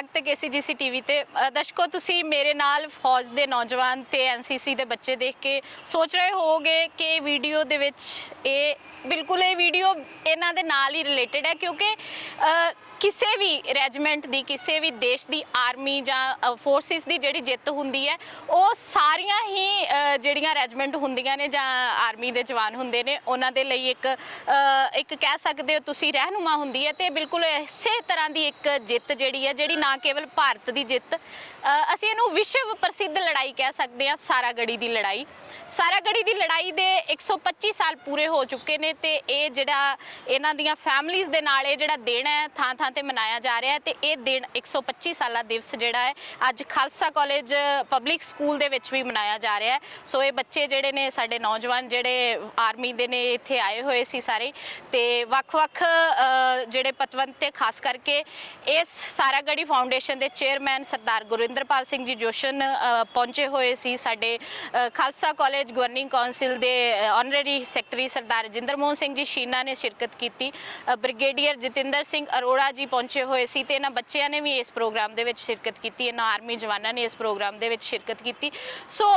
स्वागत है KCGC TV ते। दर्शकों, तुसी मेरे नाल फौज दे नौजवान ते NCC दे बच्चे देख के सोच रहे होगे कि वीडियो दे विच बिल्कुल ये वीडियो इन्हां दे नाल ही रिलेटेड है, क्योंकि किसी भी रैजीमेंट की, किसी भी देश की आर्मी जां फोर्सिस की जिहड़ी जित हुंदी है वो सारियां ही जिहड़ियां रैजीमेंट हुंदियां ने जां आर्मी दे जवान हुंदे ने उन्हां दे लई एक कह सकते हो तुसीं रहनुमा हुंदी है। तो बिल्कुल इसे तरह की एक जित जिहड़ी है, जिहड़ी ना केवल भारत की जित, असीं इहनूं विश्व प्रसिद्ध लड़ाई कह सकते हैं, सारागढ़ी की लड़ाई। सारागढ़ी की लड़ाई दे 125 साल पूरे हो चुके ने ते ये जिहड़ा इन्हां दियां फैमिलीज़ दे नाल ये जिहड़ा दिन है थां थां ते मनाया जा रहा है। तो ये दिन 125 साला दिवस जिहड़ा है अज खालसा कॉलेज पब्लिक स्कूल दे विच भी मनाया जा रहा है। सो ये बच्चे जिहड़े ने साडे नौजवान जिहड़े आर्मी दे ने इत्थे आए हुए सी सारे, ते वख-वख जिहड़े पतवंत ते खास करके इस सारागढ़ी फाउंडेशन के चेयरमैन सरदार गुरिंदरपाल सिंह जी जोशन पहुंचे हुए सी। साडे खालसा कॉलेज गवर्निंग काउंसिल के ऑनररी सैकटरी सरदार रजिंदर मोहन सिंह जी शीना ने शिरकत की। ब्रिगेडियर जतिंदर सिंह अरोड़ा जी पहुंचे हुए सी ते इन्हां बच्चियां ने भी इस प्रोग्राम दे विच शिरकत की, इन्हां आर्मी जवानों ने इस प्रोग्राम दे विच शिरकत की। सो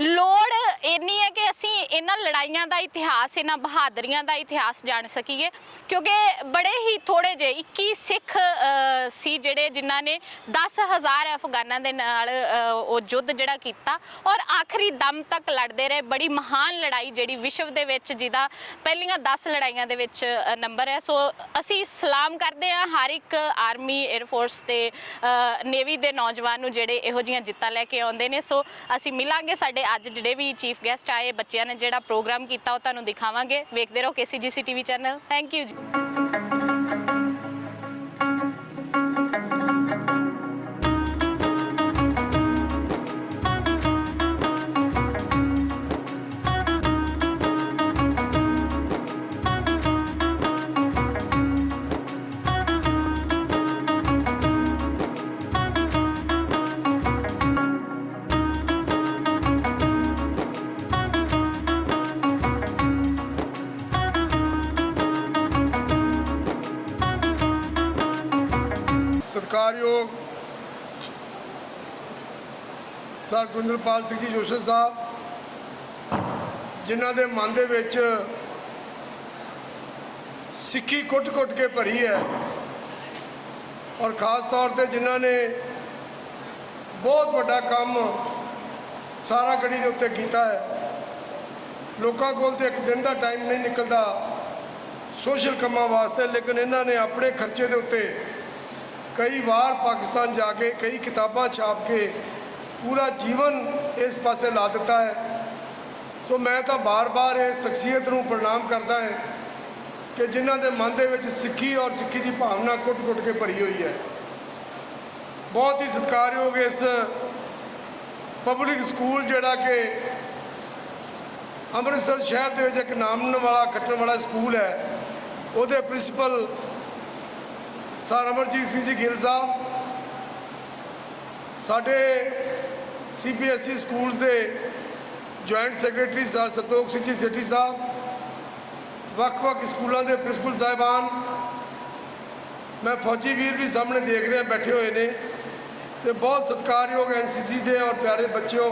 लोड़ इन्नी है कि असी इन्हां लड़ाइयां का इतिहास, इन्हां बहादरियां का इतिहास जान सकीए, क्योंकि बड़े ही थोड़े जे 21 सिख सी जिहड़े जिन्हां ने 10,000 अफगानां दे नाल युद्ध जिहड़ा कीता और आखिरी दम तक लड़ते रहे। बड़ी महान लड़ाई जिहड़ी विश्व दे विच जिहदा पहलियां 10 लड़ाइयां दे विच नंबर है। सो असी सलाम करते हैं हर एक आर्मी, एयरफोर्स ते नेवी दे नौजवान नूं जिहड़े इहो जिहियां जित्तां लैके आउंदे ने। सो असी मिलांगे साडे अज जिहड़े भी चीफ गेस्ट आए बच्चों ने जिहड़ा प्रोग्राम किया वो तुहानूं दिखावांगे। वेखदे रहो KCGC TV channel. Thank you ji. सत्कारयोग सर गुरिंदरपाल सिंह जी जोशन साहब, जिन्हों के मन के विच सिक्खी कुट कुट के भरी है, और खास तौर पर जिन्हों ने बहुत बड़ा काम सारागढ़ी के उत्ते किया है। लोगों को तो एक दिन का टाइम नहीं निकलता सोशल कामों वास्ते, लेकिन इन्होंने अपने खर्चे के उत्ते कई बार पाकिस्तान जाके कई किताबां छाप के पूरा जीवन इस पासे ला दिता है। सो मैं तो बार बार इस शख्सियत को प्रणाम करता है कि जिन्हों के मन के सिक्खी और सिक्खी की भावना कुट कुट के भरी हुई है। बहुत ही सत्कारयोग इस पब्लिक स्कूल जिहड़ा कि अमृतसर शहर के एक नामन वाला कट्टण वाला स्कूल है, उहदे प्रिंसीपल सर अमरजीत सिंह जी गिल साहब, साढ़े CBSE स्कूल के joint secretary sir Santokh Singh ji Sethi Sahib, वक्-वक् स्कूलों के प्रिंसीपल साहिबान, मैं फौजी वीर भी सामने देख रहे बैठे हुए ने, तो बहुत सत्कारयोग NCC के और प्यारे बच्चों,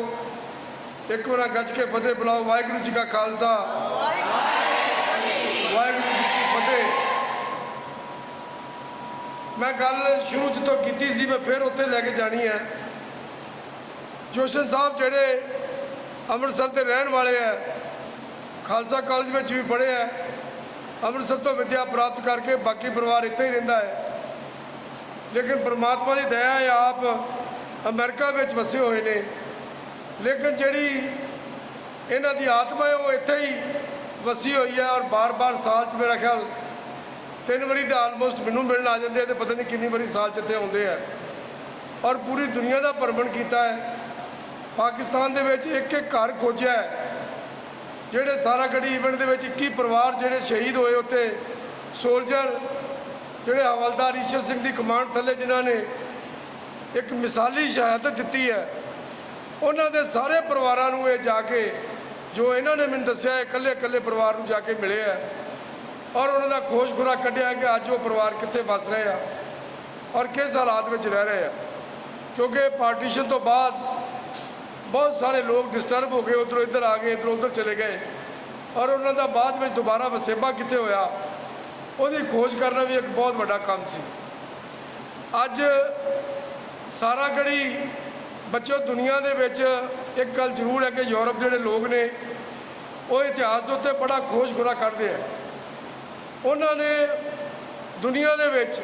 एक बार गज के फतेह बुलाओ। वाहिगुरू जी का खालसा, वाहिगुरू जी की फतेह। मैं गल शुरू जितों की सी, मैं फिर उत्ते लैके जानी है। जोशन साहब जिहड़े अमृतसर के रहने वाले है, खालसा कॉलेज में भी पढ़े है, अमृतसर तो विद्या प्राप्त करके बाकी परिवार इत्थे ही रहिंदा है, लेकिन परमात्मा की दया है आप अमेरिका में वसे हुए ने, लेकिन जिहड़ी इन्हां दी आत्मा है वो इत्थे ही वसी हुई है। और बार बार साल च मेरा ख्याल 3 बारी तो आलमोस्ट मैनू मिलने आ जाते हैं, तो पता नहीं कितनी बारी साल च इत्थे आउंदे है, और पूरी दुनिया का भ्रमण किया है। पाकिस्तान के विच एक एक घर खोजा है, जिहड़े सारागढ़ी इवेंट के 21 परिवार जिहड़े शहीद होए, उत्ते सोल्जर जिहड़े हवलदार ईश्वर सिंह की कमांड थले जिन्हों ने एक मिसाली शहादत दी है, उन्होंने सारे परिवारों को ये जाके जो इन्होंने मैंने दसिया कल्ले कल्ले परिवार को जाके मिले है, और उन्होंने खोज खुरा कढ़िया कि अज वो परिवार कितने बस रहे हैं। और किस हालात में रह रहे हैं, क्योंकि पार्टीशन तो बाद बहुत सारे लोग डिस्टर्ब हो गए, उधरों इधर आ गए, इधरों उधर चले गए, और उन्हों का बाद में दोबारा वसेबा कितने होया ਉਹਦੀ खोज करना भी एक बहुत बड़ा काम सी। ਅੱਜ सारा गड़ी बच्चों दुनिया ਦੇ ਵਿੱਚ एक गल जरूर है कि यूरोप ਜਿਹੜੇ लोग ने वो इतिहास के उत्ते बड़ा खोज खुरा करते हैं। उन्होंने दुनिया ਦੇ ਵਿੱਚ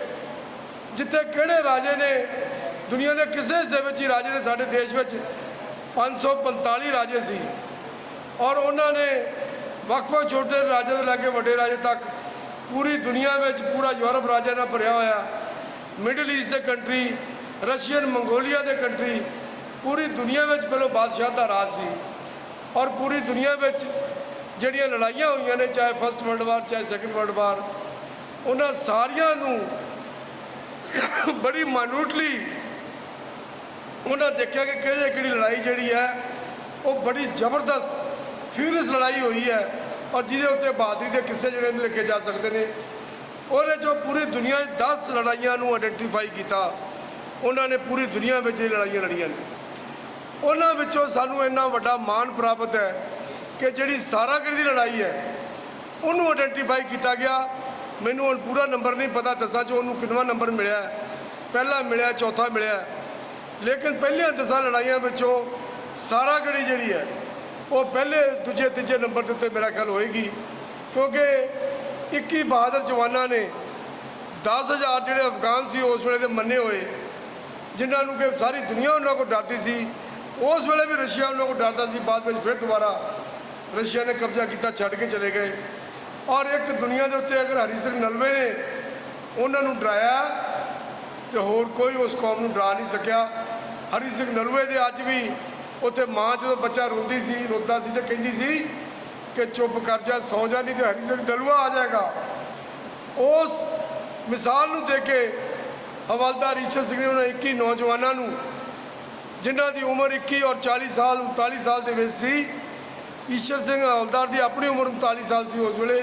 जिथे ਕਿਹੜੇ राजे ने दुनिया के किसी हिस्से में ही राजे ने साढ़े देश में 545 राजे सी, और उन्होंने ਵੱਖ-ਵੱਖ छोटे राजे तो लैके बड़े राजे तक पूरी दुनिया में पूरा यूरोप राजे ने भरिया होया। मिडल ईस्ट के कंट्री, रशियन मंगोलिया के कंट्री, पूरी दुनिया में पहले बादशाह का राज सी, और पूरी दुनिया में जड़ियाँ लड़ाइयाँ हुई ने, चाहे फर्स्ट वर्ल्ड वार चाहे सैकेंड वर्ल्ड वार, उन्होंने सारिया बड़ी माइन्यूटली उन्हें देखा कि कि लड़ाई जी है वो बड़ी जबरदस्त फ्यूरियस लड़ाई हुई है, और जिदे उत्ते बहादुरी के किस्से जोड़े लिखे जा सकते हैं। उन्हें जो पूरी दुनिया 10 लड़ाइयां आइडेंटिफाई किया, उन्होंने पूरी दुनिया में जो लड़ाइयाँ लड़ियाँ ने, उन्होंने सानू इन्ना वड्डा मान प्राप्त है कि जी सारागढ़ की लड़ाई है उन्होंने आइडेंटिफाई किया गया। मैनू हम पूरा नंबर नहीं पता दसा चो उन्होंने कितना नंबर मिला, पहला मिला, चौथा मिला, लेकिन पहलिया 10 लड़ाइयों में सारागढ़ी जी है वो पहले दूजे तीजे नंबर के उत्ते मेरा ख्याल होएगी, क्योंकि 21 बहादुर जवानों ने 10,000 जोड़े अफगान से उस वे मन्ने हुए, जिन्होंने कि सारी दुनिया उन्होंने को डरती सी। उस वे भी रशिया उन्होंने को डरता सी, बाद में फिर दोबारा रशिया ने कब्जा किया, छड़ के चले गए। और एक दुनिया के उत्ते अगर हरी सिंह नलवे ने उन्होंने डराया तो होर कोई उस कौम को डरा नहीं सकिया। हरी सिंह नलवे के अज भी उत्थे माँ जो बच्चा रोंदी सी रोता सी तो कहती सी कि चुप कर जा, सौ जा, नहीं तो हरी सिंह नलवा आ जाएगा। उस मिसाल को दे के हवलदार ईश्वर सिंह ने उन्होंने 21 नौजवानों जिन्हों की उम्र 21 और 40 साल 39 साल के सी। ईश्वर सिंह हवलदार की अपनी उम्र 39 साल से उस वे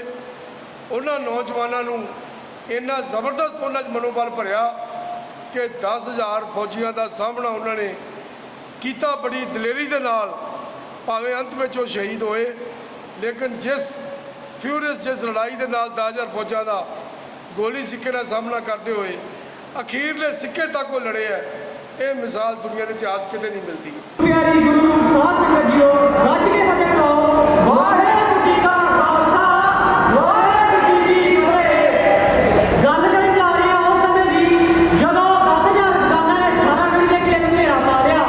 उन्होंने नौजवानों इन्ना जबरदस्त उन्होंने मनोबल भरिया कि 10,000 फौजियों का सामना उन्होंने किया बड़ी दलेरी के नाल। भावें अंत में वो शहीद होए, लेकिन जिस फ्यूरियस जिस लड़ाई के नाल 10,000 फौजा का गोली सिक्के का सामना करते हुए अखीरले सिक्के तक वो लड़े है, ये मिसाल दुनिया के इतिहास कितने नहीं मिलती। प्यारी गुरु रूप साथ संगतियों, रज के फतेह करो। वाहिगुरू जी का खालसा, वाहिगुरू जी की फतेह। गल करन जा रहे हैं उस समय दी जदों 10,000 अफगानां ने सारागढ़ी दे किले नूं घेरा पा लिया।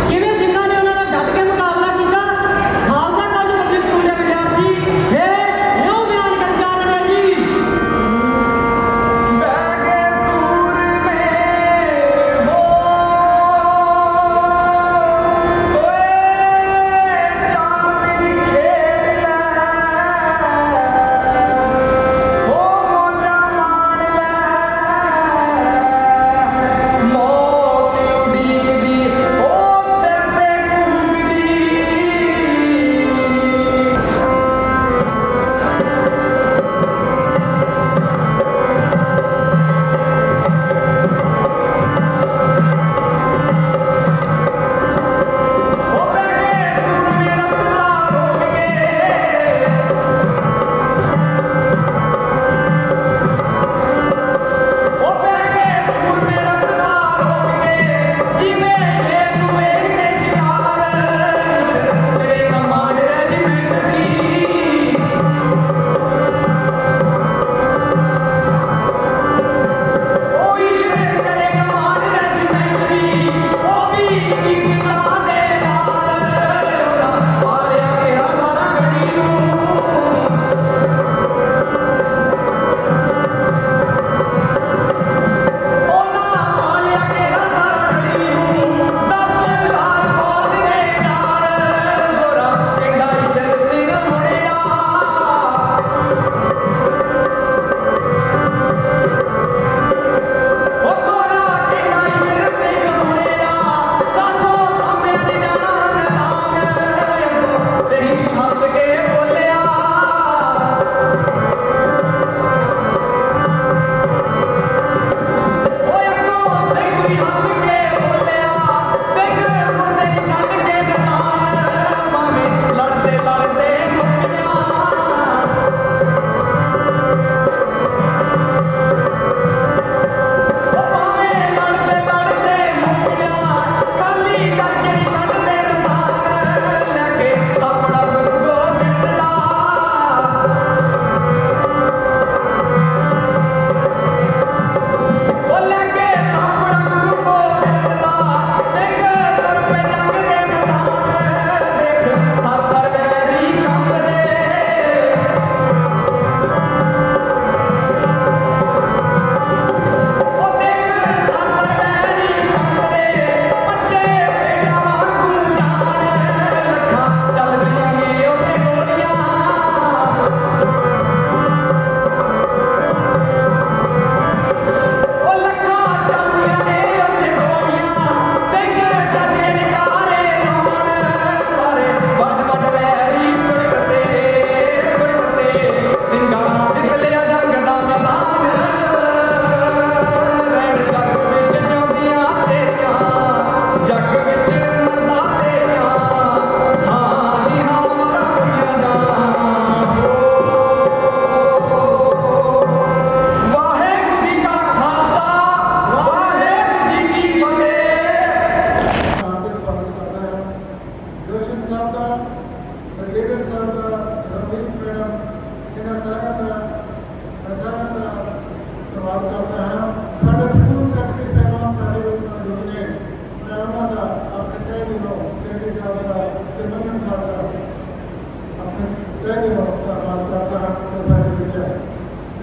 किवें सिंघां ने उन्हां दा डट के मुकाबला कीता। खालसा कॉलेज पब्लिक स्कूल दे विद्यार्थी हे इउं बयान करन जा रहे हैं जी। बैगे सूर में हो चार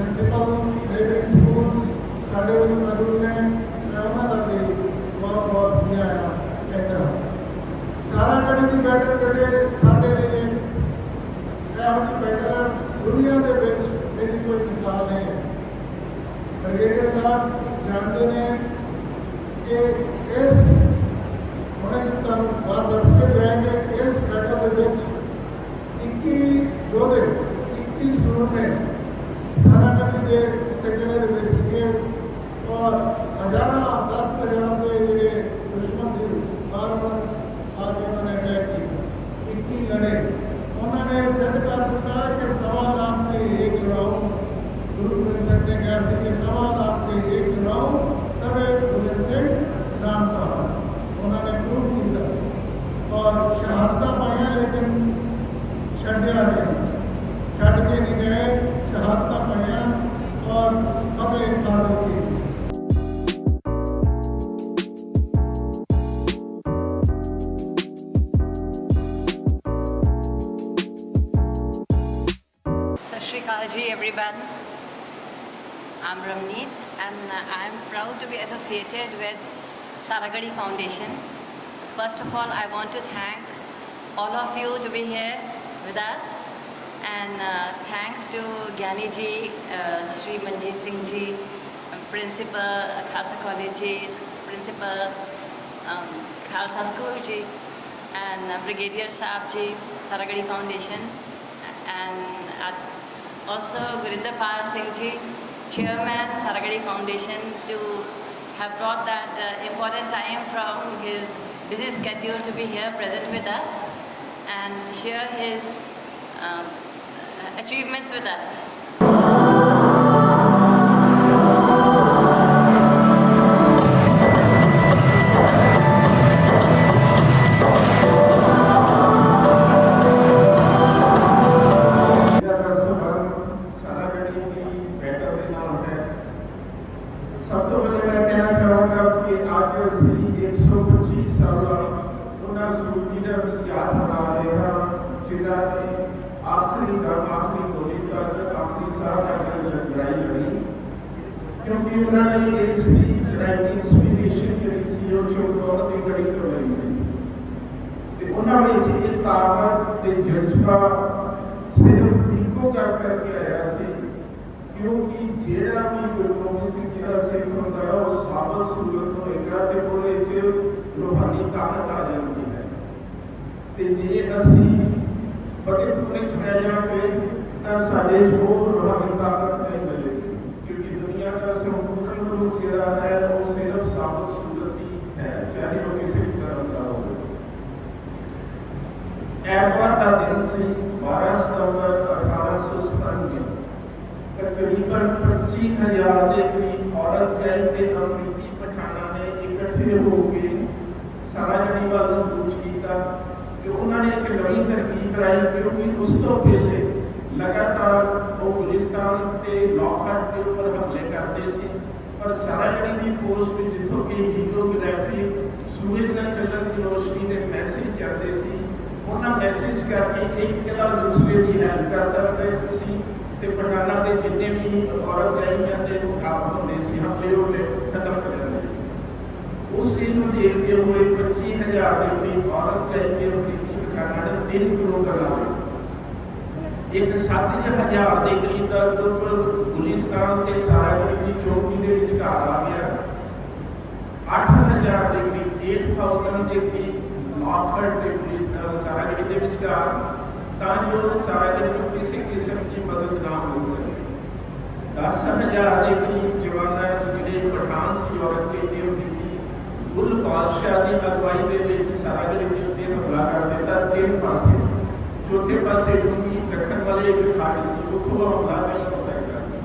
ਪ੍ਰਿੰਸੀਪਲ ਡਰਾਈਵਿੰਗ ਸਕੂਲਸ ਸਾਡੇ ਵਿੱਚ ਮੌਜੂਦ ਨੇ, ਮੈਂ ਉਹਨਾਂ ਦਾ ਵੀ ਬਹੁਤ ਬਹੁਤ ਧੰਨਵਾਦ ਕਹਿੰਦਾ। ਸਾਰਾਗੜ੍ਹੀ ਦੀ ਬੈਟਲ ਜਿਹੜੇ ਸਾਡੇ ਲਈ ਇਹੋ ਜਿਹੀ ਬੈਟਲ ਦੁਨੀਆ ਦੇ ਵਿੱਚ ਮੇਰੀ ਕੋਈ ਮਿਸਾਲ ਨਹੀਂ ਹੈ। ਬ੍ਰਿਗੇਡੀਅਰ ਸਾਹਿਬ ਜਾਣਦੇ ਨੇ ਕਿ ਇਸ ਹੁਣੇ ਤੁਹਾਨੂੰ ਬਾਤ ਦੱਸ ਕੇ ਜਾਏंगे ਕਿ ਇਸ ਬੈਟਲ ਦੇ ਵਿੱਚ 21 ਯੋਧੇ 21 ਸੂਰਮੇ ਸਾਰਾਗੜ੍ਹੀ ਦੇ ਕਿਲੇ ਦੇ ਵਿੱਚ ਸੀਗੇ ਔਰ ਹਜ਼ਾਰਾਂ 10,000 ਦੇ ਜਿਹੜੇ ਦੁਸ਼ਮਣ ਸੀ ਬਾਰ-ਬਾਰ ਆ ਕੇ ਉਹਨਾਂ ਨੇ ਅਟੈਕ ਕੀਤਾ। 21 ਲੜੇ, ਉਹਨਾਂ ਨੇ ਸਿੱਧ ਕਰ ਦਿੱਤਾ ਕਿ 1.25 लाख से एक लड़ाऊं, गुरु गोबिंद सिंह ने कहा कि 1.25 लाख से एक लड़ाऊं तब गोबिंद सिंह नाम कहा। उन्होंने प्रूव किया और शहादत पाया, लेकिन छड्या नहीं, छड़ के नहीं गए, शहादत पाया और फतेह हासिल की। Sat Shri Akal ji everyone. I'm Ramneet and I'm proud to be associated with Saragadhi Foundation. First of all, I want to thank all of you to be here with us, and thanks to Gyani ji, Shri Manjeet Singh ji, Principal Khalsa College ji, Principal Khalsa School ji, and Brigadier Saab ji, Saragadhi Foundation, and also Gurinder Pal Singh ji, Chairman Saragadhi Foundation, to have brought that important time from his busy schedule to be here present with us and share his achievements with us. ਮੇਰਾ ਸੰਬੰਧ ਸਾਰਾਗੜ੍ਹੀ ਦੀ battle ਦੇ ਨਾਲ ਹੈ। ਸਭ ਤੋਂ ਪਹਿਲਾਂ ਮੈਂ ਕਹਿਣਾ ਚਾਹਾਂਗਾ ਕਿ ਅੱਜ ਅਸੀਂ 125 ਸਾਲਾਂ ਉਹਨਾਂ ਸੂਰਬੀਰਾਂ ਦੀ ਯਾਦ ਮਨਾ ਰਹੇ ਹਾਂ ਜਿਨ੍ਹਾਂ ਨੇ ਆਖਰੀ ਦਮ, ਆਖਰੀ ਗੋਲੀ ਤੱਕ, ਆਖਰੀ ਸਾਹ ਤੱਕ ਲੜਾਈ ਲੜੀ, ਕਿਉਂਕਿ ਉਹਨਾਂ ਨੇ ਇਸ ਦੀ ਲੜਾਈ ਦੀ ਇੰਸਪੀਰੇਸ਼ਨ ਜਿਹੜੀ ਸੀ ਉਹ ਚਮਕੌਰ ਦੀ ਗੜੀ ਤੋਂ ਲਈ ਸੀ ਤੇ ਉਹਨਾਂ ਵਿੱਚ ਇਹ ਤਾਕਤ ਤੇ ਜਜ਼ਬਾ ਸਿਰਫ ਇੱਕੋ ਗੱਲ ਕਰਕੇ ਆਇਆ ਸੀ, ਕਿਉਂਕਿ ਜਿਹੜਾ ਵੀ ਗੁਰੂ ਗੋਬਿੰਦ ਸਿੰਘ ਜੀ ਦਾ ਸਿੱਖ ਹੁੰਦਾ ਹੈ ਉਹ ਸਾਬਤ ਸੂਰਤ ਹੋਏਗਾ ਤੇ ਉਹਦੇ 'ਚ ਰੂਹਾਨੀ ਤਾਕਤ ਆ ਜਾਂਦੀ ਹੈ। ਤੇ ਜੇ ਅਸੀਂ ਫਤਿਹ ਪੁਣੇ 'ਚ ਰਹਿ ਜਾਵਾਂਗੇ ਤਾਂ ਸਾਡੇ 'ਚ ਉਹ ਰੂਹਾਨੀ ਤਾਕਤ ਨਹੀਂ ਮਿਲੇਗੀ, ਕਿਉਂਕਿ ਦੁਨੀਆ ਦਾ ਸੰਪੂਰਨ ਰੂਪ ਜਿਹੜਾ ਹੈ ਉਹ ਸਿਰਫ ਸਾਬਤ ਸੂਰਤ ਹੀ ਹੈ, ਚਾਹੇ ਉਹ ਕਿਸੇ ਵੀ ਧਰਮ ਦਾ ਹੋਵੇ। ਐਤਵਾਰ ਦਾ ਦਿਨ ਸੀ 12 ਸਤੰਬਰ 1897। ਤਕਰੀਬਨ 25,000 ਦੇ ਕਰੀਬ ਔਰਤ-ਜਾਈ ਤੇ ਅਫਰੀਦੀ ਪਠਾਨਾਂ ਨੇ ਇਕੱਠੇ ਹੋ ਕੇ ਸਾਰਾਗੜ੍ਹੀ ਵੱਲ ਨੂੰ ਕੂਚ ਕੀਤਾ ਤੇ ਉਹਨਾਂ ਨੇ ਇੱਕ ਨਵੀਂ ਤਰਕੀਬ ਕਰਾਈ, ਕਿਉਂਕਿ ਉਸ ਤੋਂ ਪਹਿਲੇ ਲਗਾਤਾਰ ਉਹ ਗੁਲਿਸਤਾਨ ਤੇ ਲੌਕਹਾਰਟ ਦੇ ਉੱਪਰ ਹਮਲੇ ਕਰਦੇ ਸੀ, ਪਰ ਸਾਰਾਗੜ੍ਹੀ ਦੀ ਪੋਸਟ ਜਿੱਥੋਂ ਕਿ ਹੀਲੀਓਗ੍ਰਾਫੀ ਸੂਰਜ ਨਾਲ ਚੱਲਣ ਦੀ ਰੋਸ਼ਨੀ ਦੇ ਮੈਸੇਜ ਜਾਂਦੇ ਸੀ, ਉਹਨਾਂ ਮੈਸੇਜ ਕਰਕੇ ਇੱਕ ਕਿਲਾ ਦੂਸਰੇ ਦੀ ਹੈਲਪ ਕਰਦਾ ਹੁੰਦਾ ਸੀ ਤੇ ਪਠਾਨਾਂ ਦੇ ਜਿੰਨੇ ਵੀ ਔਰਤ ਜਾਈਆਂ ਤੇ ਮੁਕਾਬਲੇ ਹੁੰਦੇ ਸੀ ਹਮਲੇ ਉਹਨੇ ਖਤਮ ਕਰ ਦਿੰਦੇ ਸੀ। ਉਸ ਚੀਜ਼ ਨੂੰ ਦੇਖਦੇ ਹੋਏ 25,000 ਦੇ ਕਰੀਬ ਔਰਤ ਜਾਈ ਤੇ ਅਫਰੀਦੀ ਪਠਾਨਾਂ ਨੇ 3 ਗਰੁੱਪ ਬਣਾ ਲਏ। ਇੱਕ 7,000 ਦੇ ਕਰੀਬ ਦਾ ਗਰੁੱਪ ਗੁਲਿਸਤਾਨ ਤੇ ਸਾਰਾਗੜ੍ਹੀ ਦੀ ਚੌਕੀ ਦੇ ਵਿਚਕਾਰ ਆ ਗਿਆ। 8,000 ਦੇ ਕਰੀਬ 8,000 ਦੇ ਕਰੀਬ ਲੌਕਹਾਰਟ ਦੇ ਸਾਰਾਗੜ੍ਹੀ ਦੇ ਵਿਚਕਾਰ, ਤਾਂ ਜੋ ਸਾਰਾਗੜ੍ਹੀ ਨੂੰ ਕਿਸੇ ਕਿਸਮ ਦੀ ਮਦਦ ਨਾ ਮਿਲ ਸਕੇ। 10,000 ਦੇ ਕਰੀਬ ਜਵਾਨਾਂ ਜਿਹੜੇ ਪਠਾਨ ਸੀ ਔਰਤ ਦੇ ਅਫਰੀਦੀ, ਗੁਲ ਬਾਦਸ਼ਾਹ ਦੀ ਅਗਵਾਈ ਦੇ ਵਿੱਚ ਸਾਰਾਗੜ੍ਹੀ ਦੇ ਉੱਤੇ ਹਮਲਾ ਕਰ ਦਿੱਤਾ। 3 ਪਾਸੇ, ਚੌਥੇ ਪਾਸੇ ਡੂੰਗੀ ਦੱਖਣ ਵਾਲੇ ਇੱਕ ਖਾੜੀ ਸੀ, ਉੱਥੋਂ ਹਮਲਾ ਨਹੀਂ ਹੋ ਸਕਦਾ ਸੀ।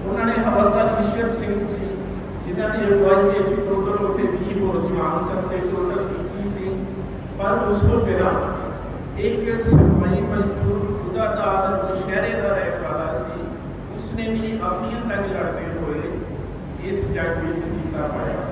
ਉਹਨਾਂ ਨੇ ਹਵਲਦਾਰ ਈਸ਼ਰ ਸਿੰਘ ਸੀ ਜਿਨ੍ਹਾਂ ਦੀ ਅਗਵਾਈ ਵਿੱਚ ਟੋਟਲ ਉੱਥੇ 20 ਹੋਰ ਜਵਾਨ ਸਨ ਤੇ ਟੋਟਲ 21 ਸੀ। ਪਰ ਉਸ ਤੋਂ ਬਿਨਾਂ ਇੱਕ ਸਫਾਈ ਮਜ਼ਦੂਰ ਖੁਦਾਦਾਰ ਦੁਸ਼ਹਿਰੇ ਦਾ ਰਹਿਣ ਵਾਲਾ ਸੀ, ਉਸਨੇ ਵੀ ਅਖੀਰ ਤੱਕ ਲੜਦੇ ਹੋਏ ਇਸ ਜੰਗ ਵਿੱਚ ਹਿੱਸਾ ਪਾਇਆ।